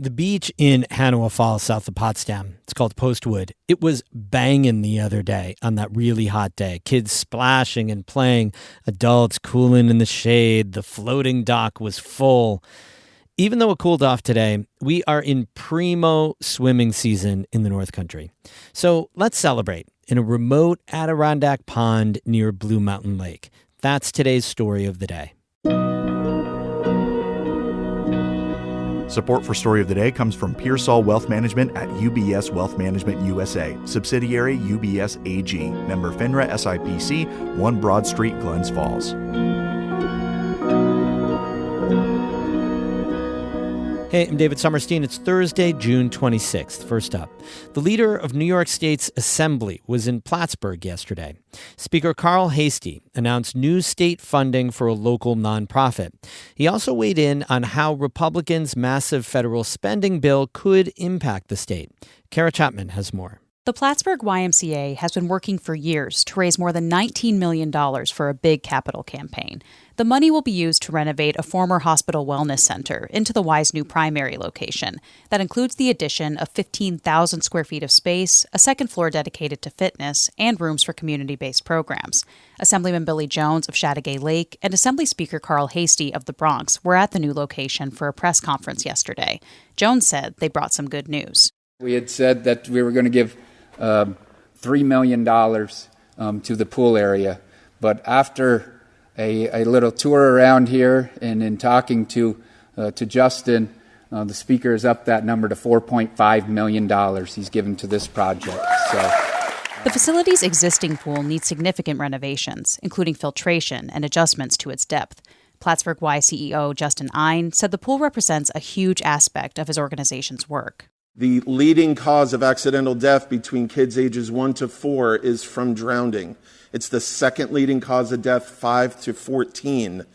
The beach in Hanawa Falls, south of Potsdam, it's called Postwood. It was banging the other day on that really hot day. Kids splashing and playing, adults cooling in the shade. The floating dock was full. Even though it cooled off today, we are in primo swimming season in the North Country. So let's celebrate in a remote Adirondack pond near Blue Mountain Lake. That's today's story of the day. Support for Story of the Day comes from Pearsall Wealth Management at UBS Wealth Management USA, subsidiary UBS AG, member FINRA SIPC, 1 Broad Street, Glens Falls. Hey, I'm David Sommerstein. It's Thursday, June 26th. First up, the leader of New York State's Assembly was in Plattsburgh yesterday. Speaker Carl Heastie announced new state funding for a local nonprofit. He also weighed in on how Republicans' massive federal spending bill could impact the state. Kara Chapman has more. The Plattsburgh YMCA has been working for years to raise more than $19 million for a big capital campaign. The money will be used to renovate a former hospital wellness center into the Y's new primary location. That includes the addition of 15,000 square feet of space, a second floor dedicated to fitness, and rooms for community-based programs. Assemblyman Billy Jones of Chateauguay Lake and Assembly Speaker Carl Heastie of the Bronx were at the new location for a press conference yesterday. Jones said they brought some good news. We had said that we were going to give $3 million to the pool area, but after a little tour around here and in talking to Justin, the speaker has upped that number to $4.5 million he's given to this project. The facility's existing pool needs significant renovations, including filtration and adjustments to its depth. Plattsburgh Y CEO Justin Ein said the pool represents a huge aspect of his organization's work. The leading cause of accidental death between kids ages 1 to 4 is from drowning. It's the second leading cause of death, 5 to 14.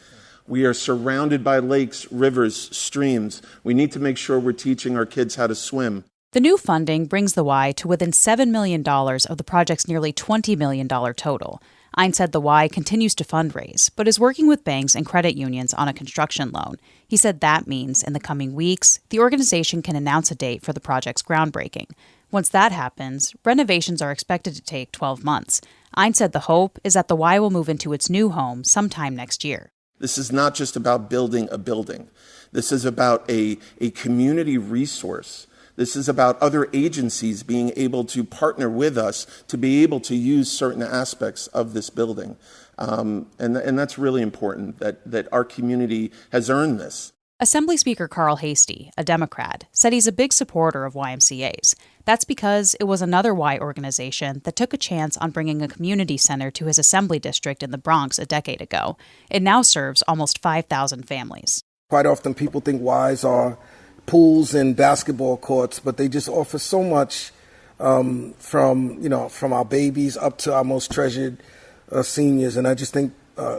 We are surrounded by lakes, rivers, streams. We need to make sure we're teaching our kids how to swim. The new funding brings the Y to within $7 million of the project's nearly $20 million total. Ein said the Y continues to fundraise, but is working with banks and credit unions on a construction loan. He said that means, in the coming weeks, the organization can announce a date for the project's groundbreaking. Once that happens, renovations are expected to take 12 months. Ein said the hope is that the Y will move into its new home sometime next year. This is not just about building a building. This is about a community resource. This is about other agencies being able to partner with us to be able to use certain aspects of this building. And that's really important, that our community has earned this. Assembly Speaker Carl Heastie, a Democrat, said he's a big supporter of YMCAs. That's because it was another Y organization that took a chance on bringing a community center to his assembly district in the Bronx a decade ago. It now serves almost 5,000 families. Quite often people think Ys are pools and basketball courts, but they just offer so much from our babies up to our most treasured seniors. And I just think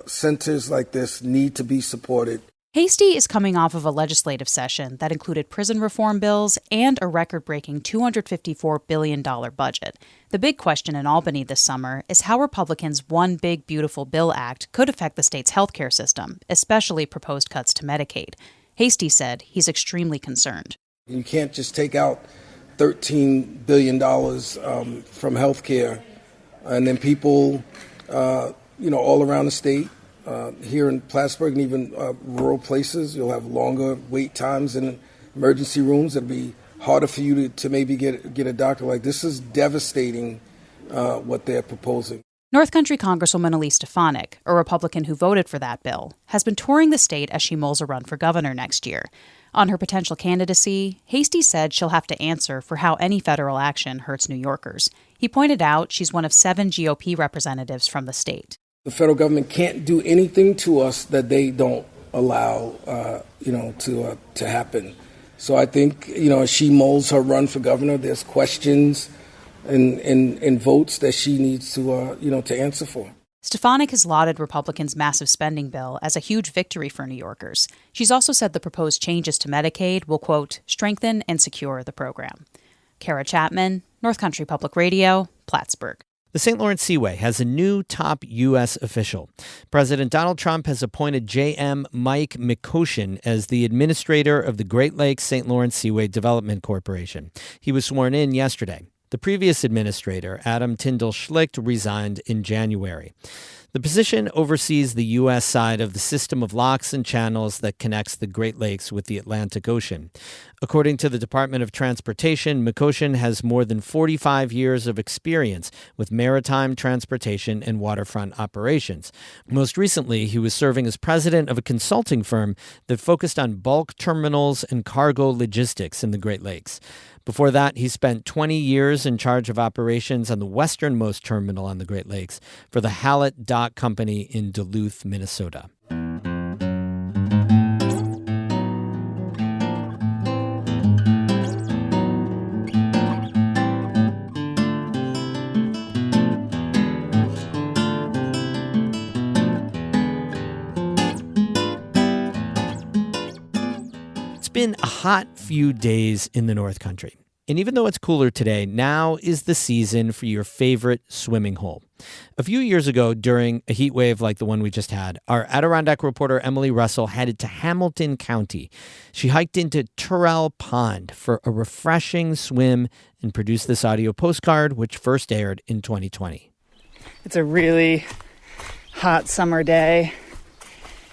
centers like this need to be supported. Heastie is coming off of a legislative session that included prison reform bills and a record-breaking $254 billion budget. The big question in Albany this summer is how Republicans' One Big Beautiful Bill Act could affect the state's healthcare system, especially proposed cuts to Medicaid. Heastie said he's extremally concerned. You can't just take out $13 billion from healthcare, and then people, all around the state, here in Plattsburgh and even rural places, you'll have longer wait times in emergency rooms. It'll be harder for you to maybe get a doctor. Like, this is devastating, what they're proposing. North Country Congresswoman Elise Stefanik, a Republican who voted for that bill, has been touring the state as she mulls a run for governor next year. On her potential candidacy, Heastie said she'll have to answer for how any federal action hurts New Yorkers. He pointed out she's one of 7 GOP representatives from the state. The federal government can't do anything to us that they don't allow, to happen. So I think, as she mulls her run for governor, there's questions and votes that she needs to answer for. Stefanik has lauded Republicans' massive spending bill as a huge victory for New Yorkers. She's also said the proposed changes to Medicaid will, quote, strengthen and secure the program. Kara Chapman, North Country Public Radio, Plattsburgh. The St. Lawrence Seaway has a new top U.S. official. President Donald Trump has appointed J.M. Mike Mikoshin as the administrator of the Great Lakes St. Lawrence Seaway Development Corporation. He was sworn in yesterday. The previous administrator, Adam Tyndall Schlicht, resigned in January. The position oversees the U.S. side of the system of locks and channels that connects the Great Lakes with the Atlantic Ocean. According to the Department of Transportation, Mikoshin has more than 45 years of experience with maritime transportation and waterfront operations. Most recently, he was serving as president of a consulting firm that focused on bulk terminals and cargo logistics in the Great Lakes. Before that, he spent 20 years in charge of operations on the westernmost terminal on the Great Lakes for the Hallett Dock Company in Duluth, Minnesota. It's been a hot few days in the North Country. And even though it's cooler today, now is the season for your favorite swimming hole. A few years ago, during a heat wave like the one we just had, our Adirondack reporter Emily Russell headed to Hamilton County. She hiked into Tirrell Pond for a refreshing swim and produced this audio postcard, which first aired in 2020. It's a really hot summer day,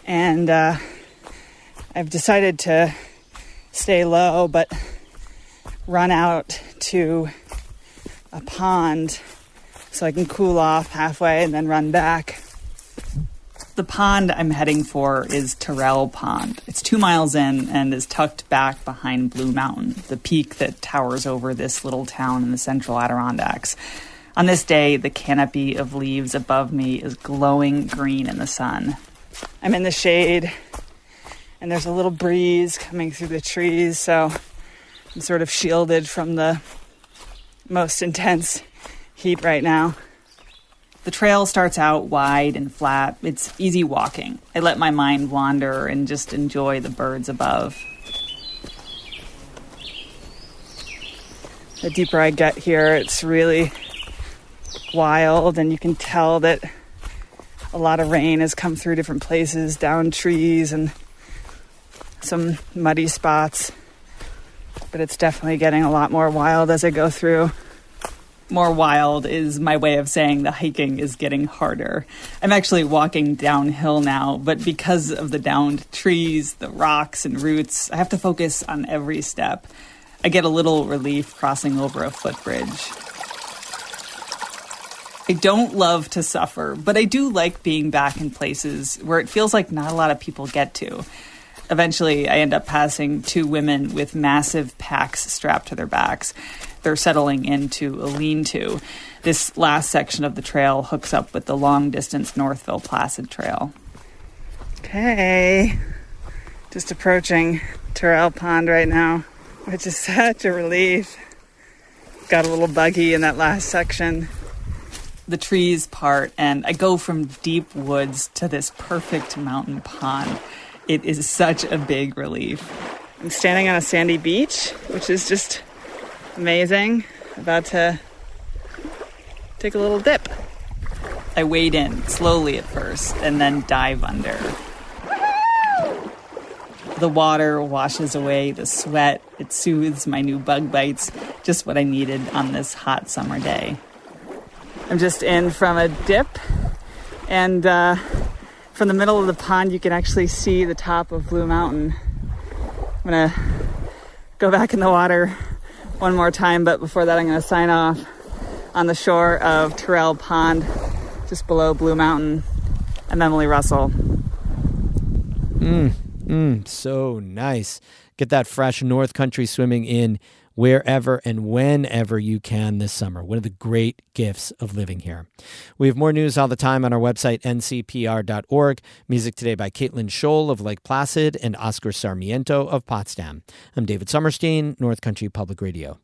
and I've decided to stay low, but run out to a pond so I can cool off halfway and then run back. The pond I'm heading for is Tirrell Pond. It's 2 miles in and is tucked back behind Blue Mountain, the peak that towers over this little town in the central Adirondacks. On this day, the canopy of leaves above me is glowing green in the sun. I'm in the shade, and there's a little breeze coming through the trees, so I'm sort of shielded from the most intense heat right now. The trail starts out wide and flat. It's easy walking. I let my mind wander and just enjoy the birds above. The deeper I get here, it's really wild, and you can tell that a lot of rain has come through different places, down trees and some muddy spots. But it's definitely getting a lot more wild as I go through. More wild is my way of saying the hiking is getting harder. I'm actually walking downhill now, but because of the downed trees, the rocks and roots, I have to focus on every step. I get a little relief crossing over a footbridge. I don't love to suffer, but I do like being back in places where it feels like not a lot of people get to. Eventually, I end up passing 2 women with massive packs strapped to their backs. They're settling into a lean-to. This last section of the trail hooks up with the long-distance Northville Placid Trail. Okay, just approaching Tirrell Pond right now, which is such a relief. Got a little buggy in that last section. The trees part, and I go from deep woods to this perfect mountain pond. It is such a big relief. I'm standing on a sandy beach, which is just amazing. About to take a little dip. I wade in slowly at first and then dive under. The water washes away the sweat. It soothes my new bug bites. Just what I needed on this hot summer day. I'm just in from a dip, and from the middle of the pond, you can actually see the top of Blue Mountain. I'm going to go back in the water one more time, but before that, I'm going to sign off on the shore of Tirrell Pond, just below Blue Mountain. I'm Emily Russell. So nice. Get that fresh North Country swimming in wherever and whenever you can this summer. One of the great gifts of living here. We have more news all the time on our website, ncpr.org. Music today by Caitlin Scholl of Lake Placid and Oscar Sarmiento of Potsdam. I'm David Sommerstein, North Country Public Radio.